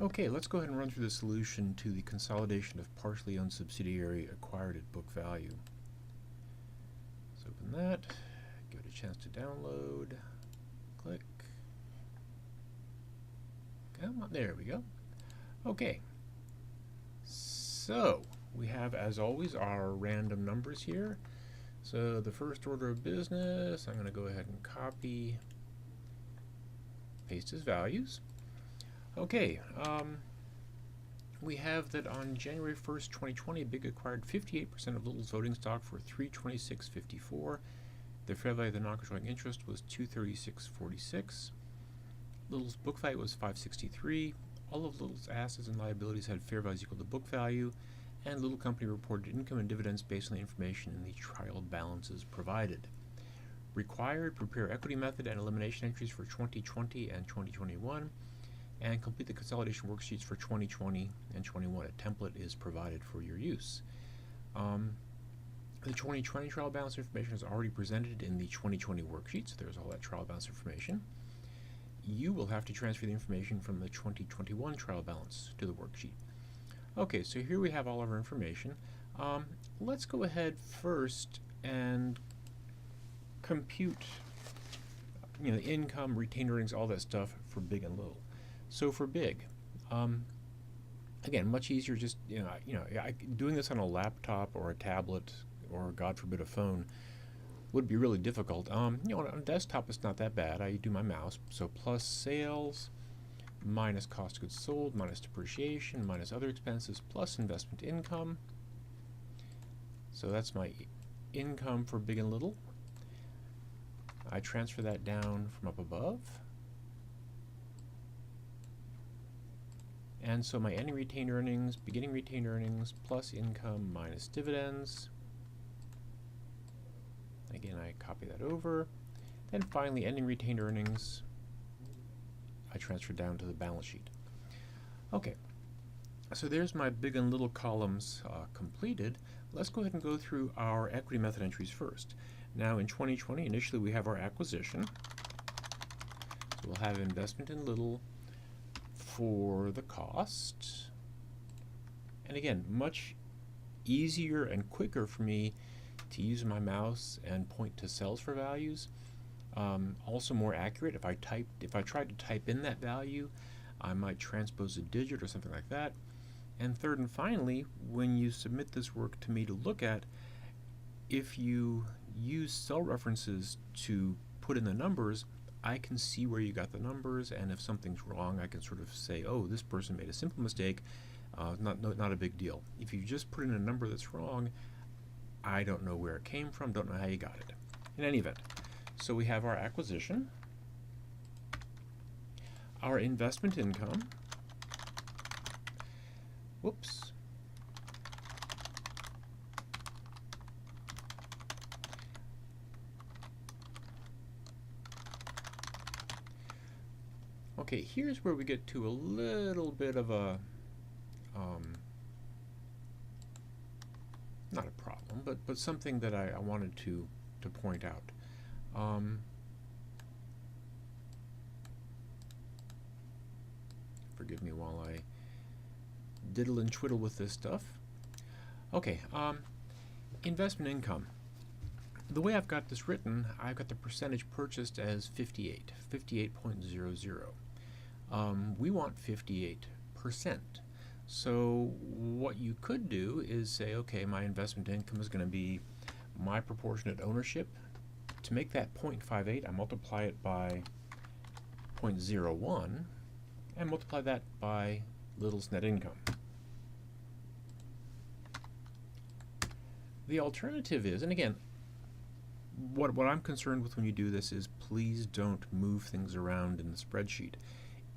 Okay, let's go ahead and run through the solution to the consolidation of partially owned subsidiary acquired at book value. Let's open that, give it a chance to download, click. Come on, there we go. Okay, so we have, as always, our random numbers here. So the first order of business, I'm going to go ahead and copy, paste as values. Okay, we have that on January 1st, 2020, Big acquired 58% of Little's voting stock for $326.54. The fair value of the non-controlling interest was $236.46. Little's book value was $563. All of Little's assets and liabilities had fair values equal to book value, and Little Company reported income and dividends based on the information in the trial balances provided. Required, prepare equity method and elimination entries for 2020 and 2021, and complete the consolidation worksheets for 2020 and 21. A template is provided for your use. The 2020 trial balance information is already presented in the 2020 worksheets. There's all that trial balance information. You will have to transfer the information from the 2021 trial balance to the worksheet. Okay, so here we have all of our information. Let's go ahead first and compute, income, retained earnings, all that stuff for Big and Little. So for Big, again, much easier. Just doing this on a laptop or a tablet or, God forbid, a phone would be really difficult. On a desktop, it's not that bad. I do my mouse. So plus sales minus cost of goods sold minus depreciation minus other expenses plus investment income. So that's my income for Big and Little. I transfer that down from up above. And so my ending retained earnings, beginning retained earnings, plus income minus dividends. Again, I copy that over. Then finally, ending retained earnings, I transfer down to the balance sheet. Okay, so there's my Big and Little columns completed. Let's go ahead and go through our equity method entries first. Now in 2020, initially we have our acquisition. So we'll have investment in Little for the cost. And again, much easier and quicker for me to use my mouse and point to cells for values. Also more accurate. If I tried to type in that value, I might transpose a digit or something like that. And third and finally, when you submit this work to me to look at, if you use cell references to put in the numbers, I can see where you got the numbers, and if something's wrong, I can sort of say, oh, this person made a simple mistake, not a big deal. If you just put in a number that's wrong, I don't know where it came from, don't know how you got it. In any event, so we have our acquisition, our investment income, whoops, okay, here's where we get to a little bit of a, not a problem, but something that I wanted to point out. Forgive me while I diddle and twiddle with this stuff. Okay, investment income. The way I've got this written, I've got the percentage purchased as 58.00. We want 58%. So what you could do is say, okay, my investment income is going to be my proportionate ownership. To make that 0.58, I multiply it by 0.01 and multiply that by Little's net income. The alternative is, and again, what I'm concerned with when you do this is please don't move things around in the spreadsheet.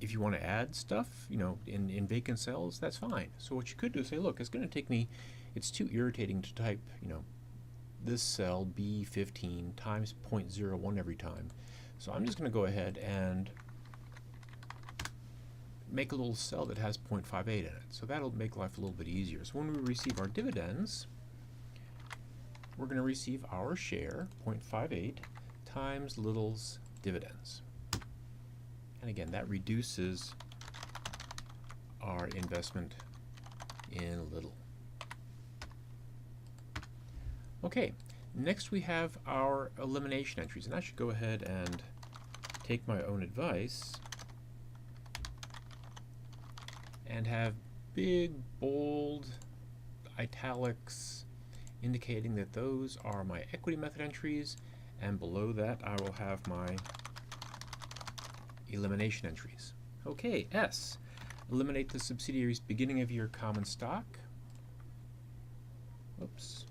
If you want to add stuff, in vacant cells, that's fine. So what you could do is say, look, it's going to take me, it's too irritating to type, this cell B15 times 0.01 every time. So I'm just going to go ahead and make a little cell that has 0.58 in it. So that'll make life a little bit easier. So when we receive our dividends, we're going to receive our share, 0.58, times Little's dividends. And again, that reduces our investment in little. Okay, next we have our elimination entries, and I should go ahead and take my own advice and have big, bold italics indicating that those are my equity method entries, and below that I will have my elimination entries. Okay, S. Eliminate the subsidiaries beginning of year common stock. Oops.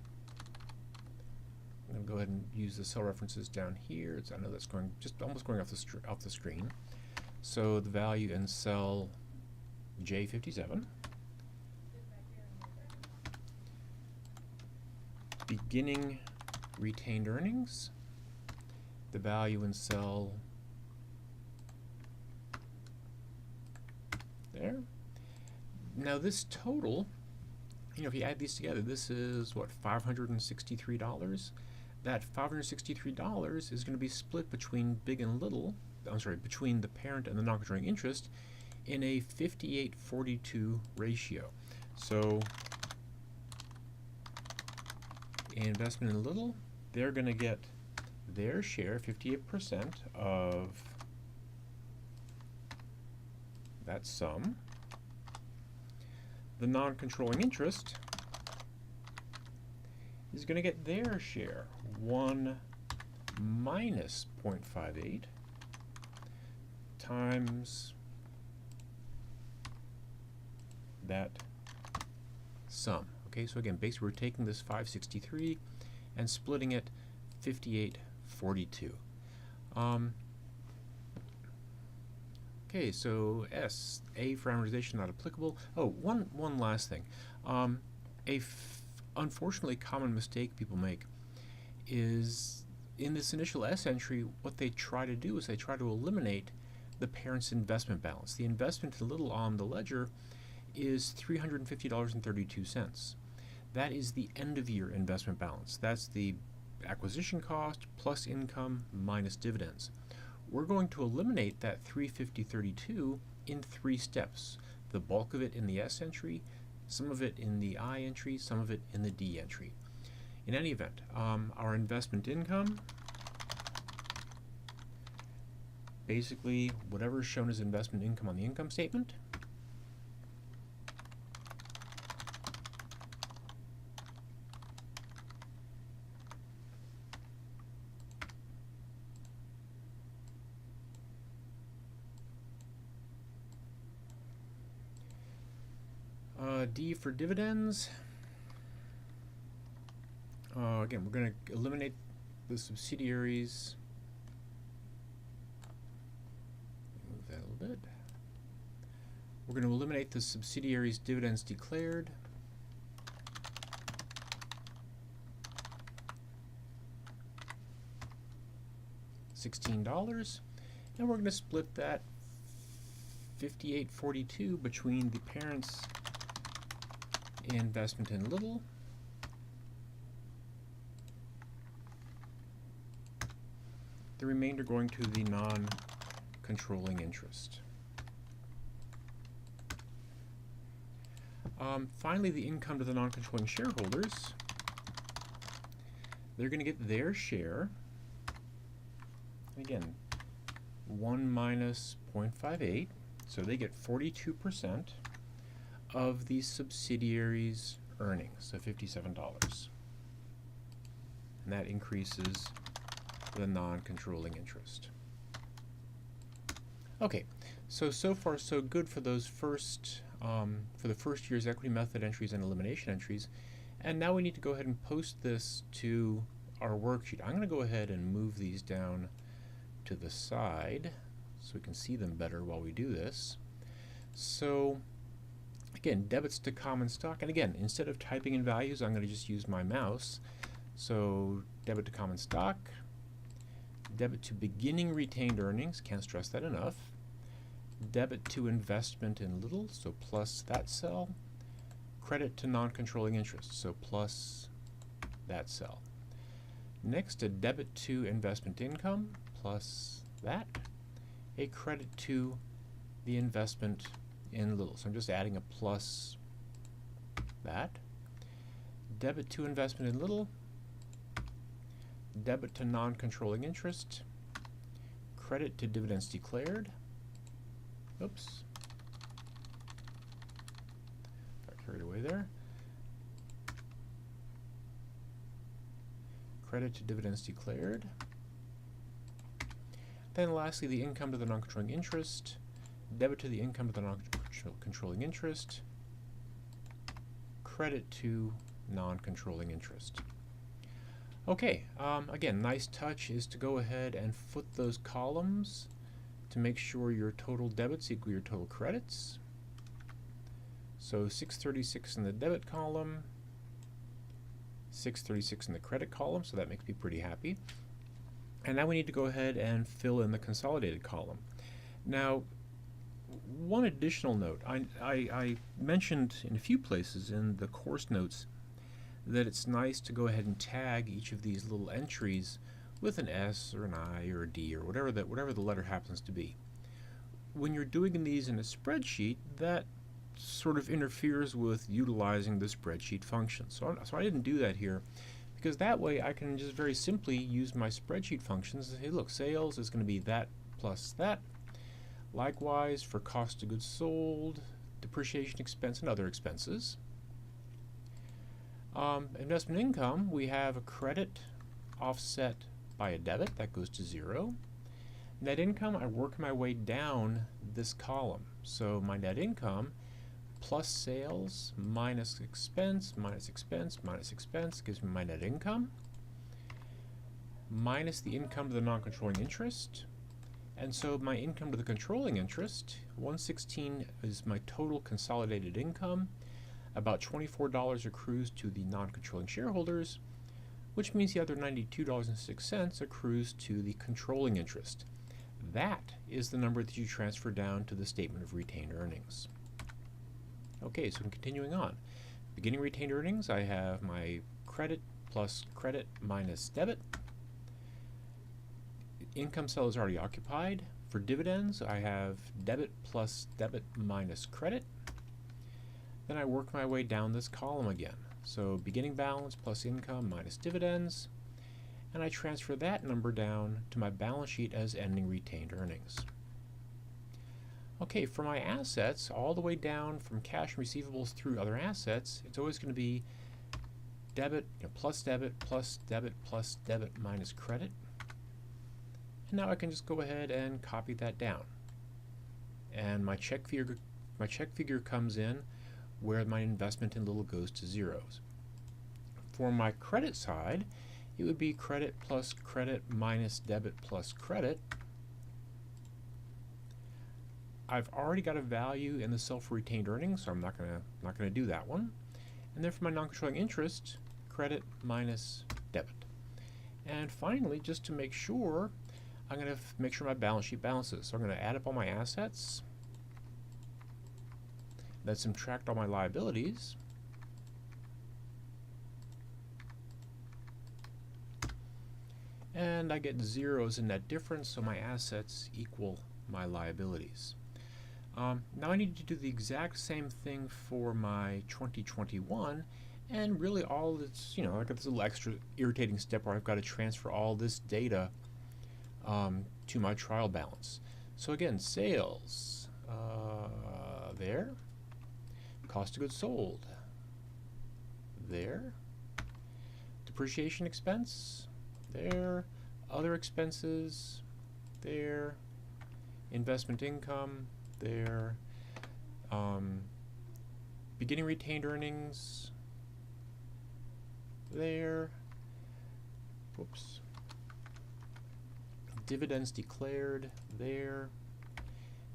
I'm going to go ahead and use the cell references down here. I know that's going just almost going off the screen. So the value in cell J57. Beginning retained earnings. The value in cell there. Now this total, if you add these together, this is what, $563? That $563 is going to be split between big and little, between the parent and the non-controlling interest in a 58-42 ratio. So investment in little, they're going to get their share, 58% of that sum. The non-controlling interest is going to get their share, 1 minus 0.58 times that sum. Okay, so again, basically we're taking this 563 and splitting it 58-42. Okay, so S, A for amortization not applicable. Oh, one last thing. Unfortunately common mistake people make is in this initial S entry, what they try to do is they try to eliminate the parent's investment balance. The investment in little on the ledger is $350.32. That is the end of year investment balance. That's the acquisition cost plus income minus dividends. We're going to eliminate that $350.32 in 3 steps. The bulk of it in the S entry, some of it in the I entry, some of it in the D entry. In any event, our investment income, basically whatever is shown as investment income on the income statement, D for dividends. Again, we're going to eliminate the subsidiaries. Move that a little bit. We're going to eliminate the subsidiaries' dividends declared. $16, and we're going to split that 58-42 between the parent's investment in little the remainder going to the non-controlling interest. Finally, the income to the non-controlling shareholders, they're going to get their share, again 1 minus 0.58, so they get 42% of the subsidiaries' earnings, so $57. And that increases the non-controlling interest. Okay, so far so good for those first, for the first year's equity method entries and elimination entries. And now we need to go ahead and post this to our worksheet. I'm going to go ahead and move these down to the side so we can see them better while we do this. So again, debits to common stock, and again, instead of typing in values, I'm going to just use my mouse. So debit to common stock, debit to beginning retained earnings, can't stress that enough, debit to investment in little, so plus that cell, credit to non-controlling interest, so plus that cell. Next, a debit to investment income, plus that, a credit to the investment in little. So I'm just adding a plus that. Debit to investment in little. Debit to non-controlling interest. Credit to dividends declared. Oops. Got carried away there. Credit to dividends declared. Then lastly, the income to the non-controlling interest. Debit to the income to the non-controlling interest. Credit to non-controlling interest. Okay, again, nice touch is to go ahead and foot those columns to make sure your total debits equal your total credits. So 636 in the debit column, 636 in the credit column, so that makes me pretty happy. And now we need to go ahead and fill in the consolidated column. Now, one additional note, I mentioned in a few places in the course notes that it's nice to go ahead and tag each of these little entries with an S or an I or a D or whatever the letter happens to be. When you're doing these in a spreadsheet, that sort of interferes with utilizing the spreadsheet function. So I didn't do that here, because that way I can just very simply use my spreadsheet functions and say, look, sales is going to be that plus that. Likewise for cost of goods sold, depreciation expense, and other expenses. Investment income, we have a credit offset by a debit, that goes to 0. Net income, I work my way down this column. So my net income plus sales minus expense, minus expense, minus expense gives me my net income, minus the income to the non-controlling interest. And so my income to the controlling interest, 116 is my total consolidated income. About $24 accrues to the non-controlling shareholders, which means the other $92.06 accrues to the controlling interest. That is the number that you transfer down to the statement of retained earnings. Okay, so continuing on. Beginning retained earnings, I have my credit plus credit minus debit. Income cell is already occupied. For dividends, I have debit plus debit minus credit. Then I work my way down this column again. So beginning balance plus income minus dividends, and I transfer that number down to my balance sheet as ending retained earnings. Okay, for my assets, all the way down from cash and receivables through other assets, it's always going to be debit, plus debit, plus debit, plus debit minus credit. And now I can just go ahead and copy that down. And my check figure comes in where my investment in little goes to zeros. For my credit side, it would be credit plus credit minus debit plus credit. I've already got a value in the cell for retained earnings, so I'm not gonna do that one. And then for my non-controlling interest, credit minus debit. And finally, just to make sure, I'm gonna make sure my balance sheet balances. So I'm gonna add up all my assets, then subtract all my liabilities, and I get zeros in that difference, so my assets equal my liabilities. Now I need to do the exact same thing for my 2021, and really all it's, I got this little extra irritating step where I've got to transfer all this data to my trial balance. So again, sales, there, cost of goods sold, there, depreciation expense, there, other expenses, there, investment income, there, beginning retained earnings, there, whoops, dividends declared, there,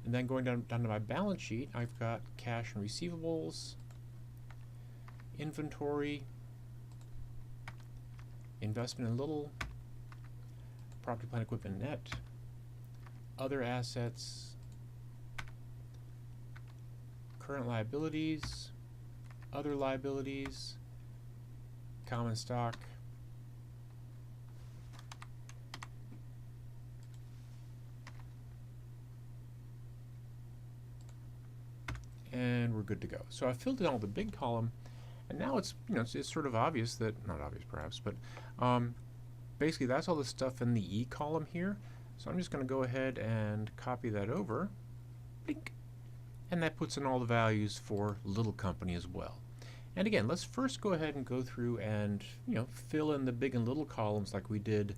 and then going down to my balance sheet, I've got cash and receivables, inventory, investment in little, property, plant, equipment, net, other assets, current liabilities, other liabilities, common stock, and we're good to go. So I filled in all the big column, and now it's, it's sort of obvious that, not obvious perhaps, but basically that's all the stuff in the E column here. So I'm just going to go ahead and copy that over, blink, and that puts in all the values for little company as well. And again, let's first go ahead and go through and fill in the big and little columns like we did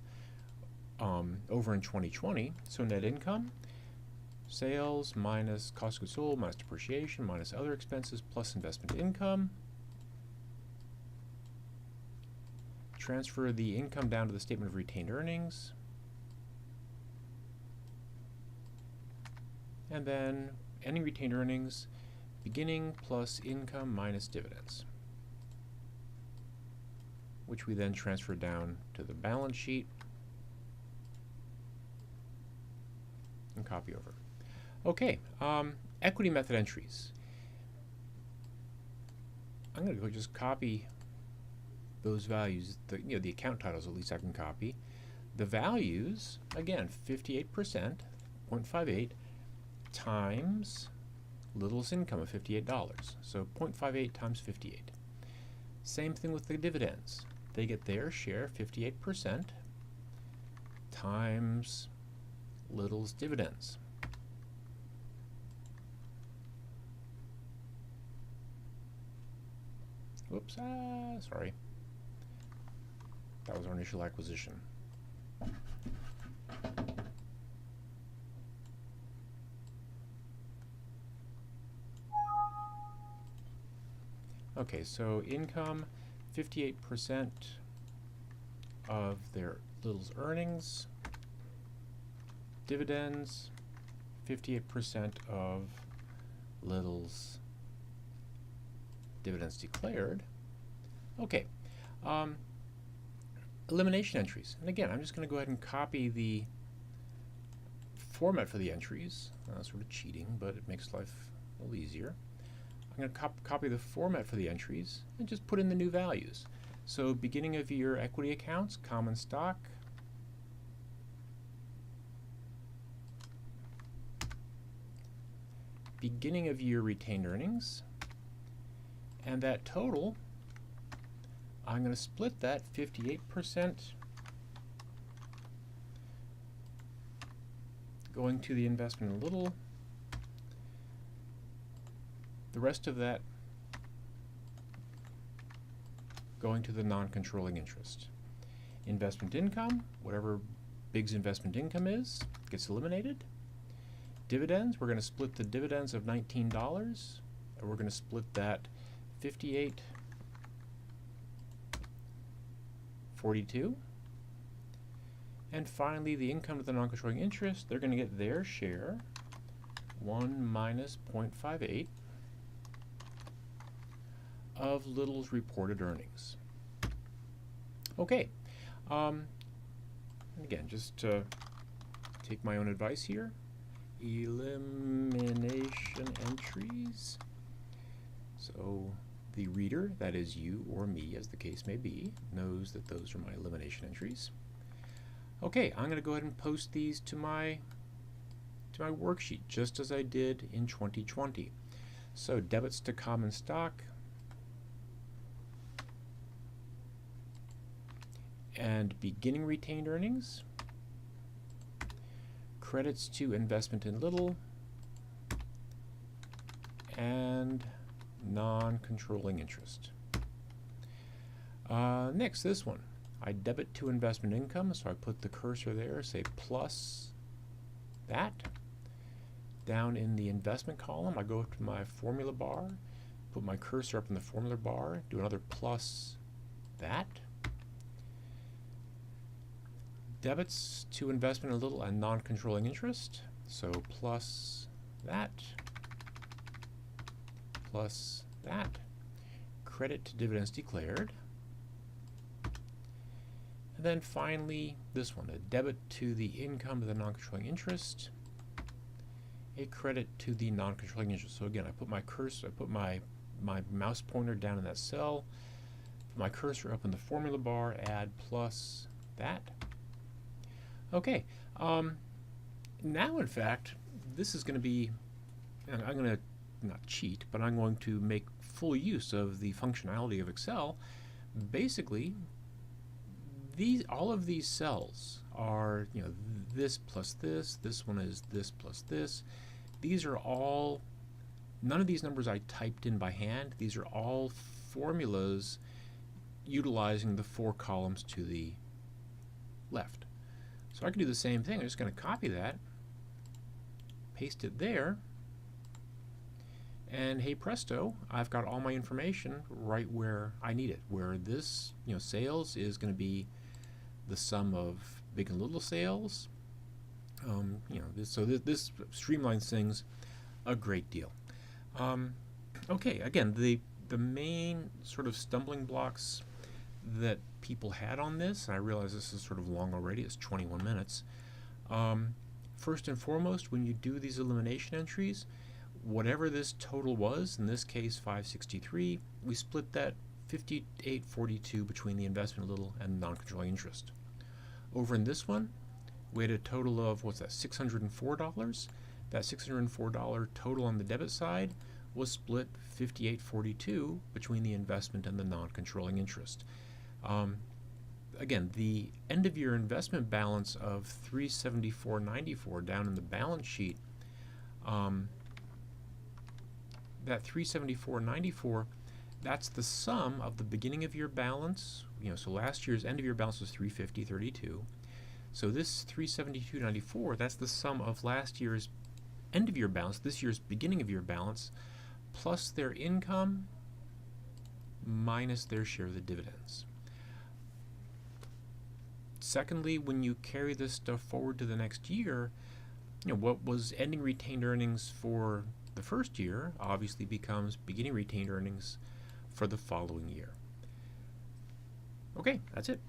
over in 2020. So net income, sales minus cost of goods sold minus depreciation minus other expenses plus investment income. Transfer the income down to the statement of retained earnings. And then ending retained earnings, beginning plus income minus dividends, which we then transfer down to the balance sheet and copy over. Okay, equity method entries. I'm going to go just copy those values, the account titles at least I can copy. The values, again, 58%, 0.58, times Little's income of $58. So 0.58 times 58. Same thing with the dividends. They get their share, 58%, times Little's dividends. Whoops, sorry. That was our initial acquisition. Okay, so income, 58% of their Little's earnings. Dividends, 58% of Little's dividends declared. Okay, elimination entries. And again, I'm just going to go ahead and copy the format for the entries. Sort of cheating, but it makes life a little easier. I'm going to copy the format for the entries and just put in the new values. So beginning of year equity accounts, common stock, beginning of year retained earnings, and that total, I'm going to split that 58% going to the investment in Little, the rest of that going to the non-controlling interest. Investment income, whatever Big's investment income is, gets eliminated. Dividends, we're going to split the dividends of $19, and we're going to split that 58.42. And finally, the income to the non-controlling interest, they're going to get their share, 1 minus 0.58 of Little's reported earnings. Okay, and again, just to take my own advice here, elimination entries. So the reader, that is you or me as the case may be, knows that those are my elimination entries. Okay, I'm going to go ahead and post these to my worksheet just as I did in 2020. So debits to common stock and beginning retained earnings, credits to investment in Little, and non-controlling interest. Next, this one. I debit to investment income, so I put the cursor there, say plus that. Down in the investment column, I go up to my formula bar, put my cursor up in the formula bar, do another plus that. Debits to investment in Little and non-controlling interest, so plus that, plus that. Credit to dividends declared. And then finally, this one, a debit to the income of the non-controlling interest, a credit to the non-controlling interest. So again, I put my cursor, I put my mouse pointer down in that cell, put my cursor up in the formula bar, add plus that. Okay, now in fact, this is going to be, I'm going to not cheat, but I'm going to make full use of the functionality of Excel. Basically, all of these cells are, this plus this one is this plus this. These are all, none of these numbers I typed in by hand. These are all formulas utilizing the 4 columns to the left. So I can do the same thing. I'm just going to copy that, paste it there, and hey presto, I've got all my information right where I need it. Where this, sales is going to be the sum of big and little sales. This streamlines things a great deal. Okay, again, the main sort of stumbling blocks that people had on this, and I realize this is sort of long already, it's 21 minutes. First and foremost, when you do these elimination entries, whatever this total was, in this case 563, we split that 5842 between the investment little and non-controlling interest. Over in this one, we had a total of, what's that, $604? That $604 total on the debit side was split 5842 between the investment and the non-controlling interest. Again, the end of year investment balance of $374.94 down in the balance sheet, that $374.94, that's the sum of the beginning of year balance. So last year's end of year balance was $350.32. So this $372.94, that's the sum of last year's end of year balance, this year's beginning of year balance, plus their income minus their share of the dividends. Secondly, when you carry this stuff forward to the next year, what was ending retained earnings for the first year obviously becomes beginning retained earnings for the following year. Okay, that's it.